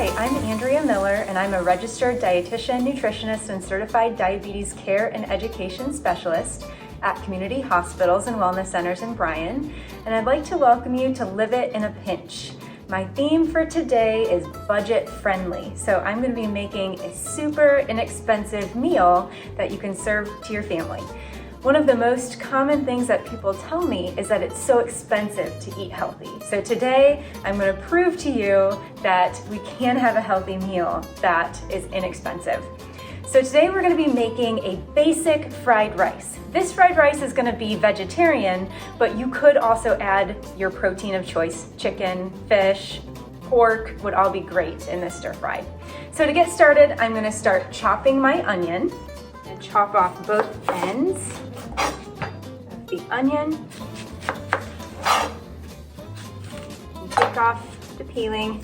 Hi, I'm Andrea Miller, and I'm a registered dietitian, nutritionist, and certified diabetes care and education specialist at community hospitals and wellness centers in Bryan, and I'd like to welcome you to Live It in a Pinch. My theme for today is budget friendly, so I'm going to be making a super inexpensive meal that you can serve to your family. One of the most common things that people tell me is that it's so expensive to eat healthy. So today, I'm going to prove to you that we can have a healthy meal that is inexpensive. So today we're going to be making a basic fried rice. This fried rice is going to be vegetarian, but you could also add your protein of choice. Chicken, fish, pork would all be great in this stir fry. So to get started, I'm going to start chopping my onion and chop off both ends of the onion. And take off the peeling.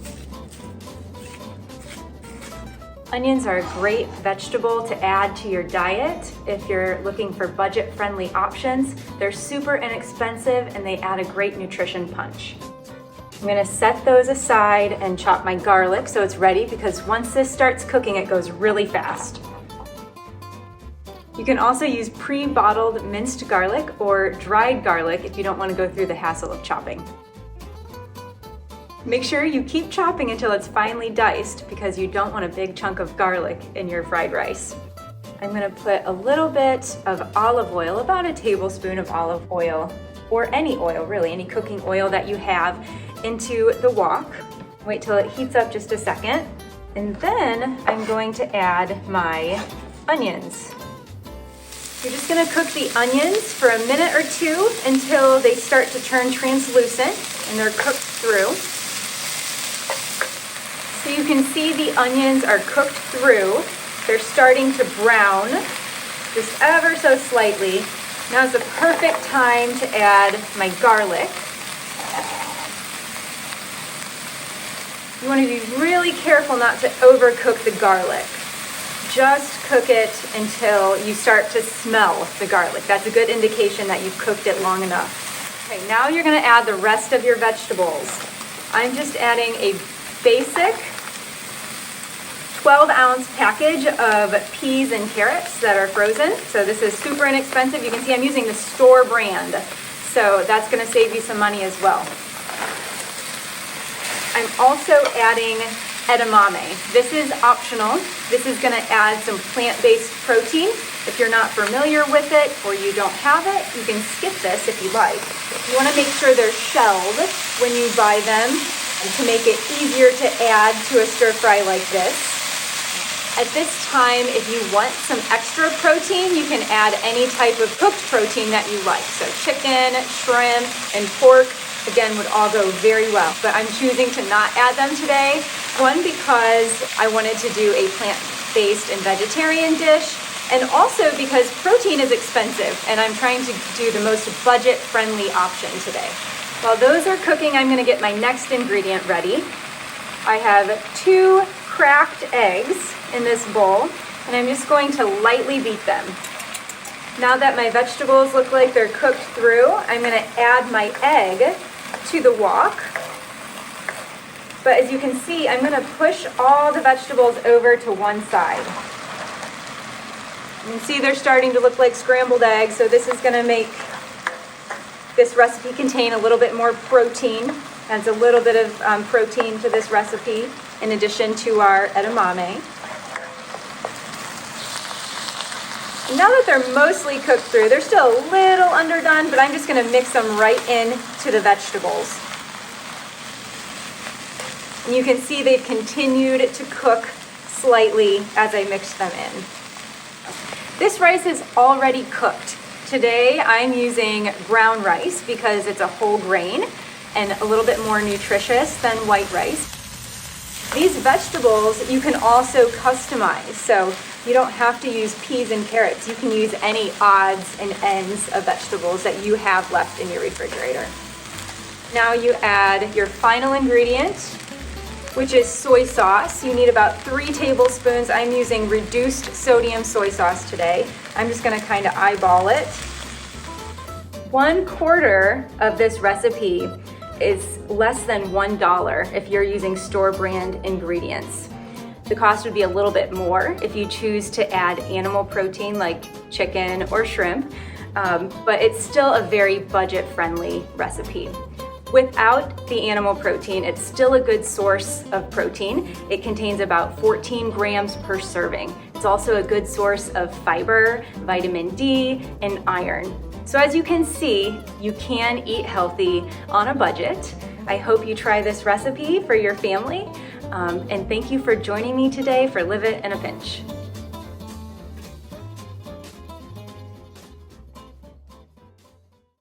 Onions are a great vegetable to add to your diet if you're looking for budget-friendly options. They're super inexpensive and they add a great nutrition punch. I'm gonna set those aside and chop my garlic so it's ready, because once this starts cooking, it goes really fast. You can also use pre-bottled minced garlic or dried garlic if you don't want to go through the hassle of chopping. Make sure you keep chopping until it's finely diced, because you don't want a big chunk of garlic in your fried rice. I'm going to put a little bit of olive oil, about a tablespoon of olive oil, or any oil really, any cooking oil that you have, into the wok. Wait till it heats up just a second. And then I'm going to add my onions. You're just going to cook the onions for a minute or two until they start to turn translucent and they're cooked through. So you can see the onions are cooked through. They're starting to brown just ever so slightly. Now is the perfect time to add my garlic. You want to be really careful not to overcook the garlic. Just cook it until you start to smell the garlic. That's a good indication that you've cooked it long enough. Okay, now you're going to add the rest of your vegetables. I'm just adding a basic 12-ounce package of peas and carrots that are frozen. So this is super inexpensive. You can see I'm using the store brand, so that's going to save you some money as well. I'm also adding edamame. This is optional. This is going to add some plant-based protein. If you're not familiar with it or you don't have it, you can skip this if you like. You want to make sure they're shelled when you buy them, and to make it easier to add to a stir fry like this. At this time, if you want some extra protein, you can add any type of cooked protein that you like. So chicken, shrimp, and pork, again, would all go very well. But I'm choosing to not add them today. One, because I wanted to do a plant-based and vegetarian dish, and also because protein is expensive, and I'm trying to do the most budget-friendly option today. While those are cooking, I'm gonna get my next ingredient ready. I have 2 cracked eggs in this bowl, and I'm just going to lightly beat them. Now that my vegetables look like they're cooked through, I'm gonna add my egg to the wok. But as you can see, I'm gonna push all the vegetables over to one side. You can see they're starting to look like scrambled eggs, so this is gonna make this recipe contain a little bit more protein. Adds a little bit of protein to this recipe, in addition to our edamame. Now that they're mostly cooked through, they're still a little underdone, but I'm just gonna mix them right in to the vegetables. And you can see they've continued to cook slightly as I mix them in. This rice is already cooked. Today I'm using brown rice because it's a whole grain and a little bit more nutritious than white rice. These vegetables you can also customize, so you don't have to use peas and carrots. You can use any odds and ends of vegetables that you have left in your refrigerator. Now you add your final ingredient, which is soy sauce. You need about 3 tablespoons. I'm using reduced sodium soy sauce today. I'm just gonna kind of eyeball it. 1/4 of this recipe is less than $1 if you're using store brand ingredients. The cost would be a little bit more if you choose to add animal protein like chicken or shrimp, but it's still a very budget-friendly recipe. Without the animal protein, it's still a good source of protein. It contains about 14 grams per serving. It's also a good source of fiber, vitamin D, and iron. So as you can see, you can eat healthy on a budget. I hope you try this recipe for your family. And thank you for joining me today for Live It in a Pinch.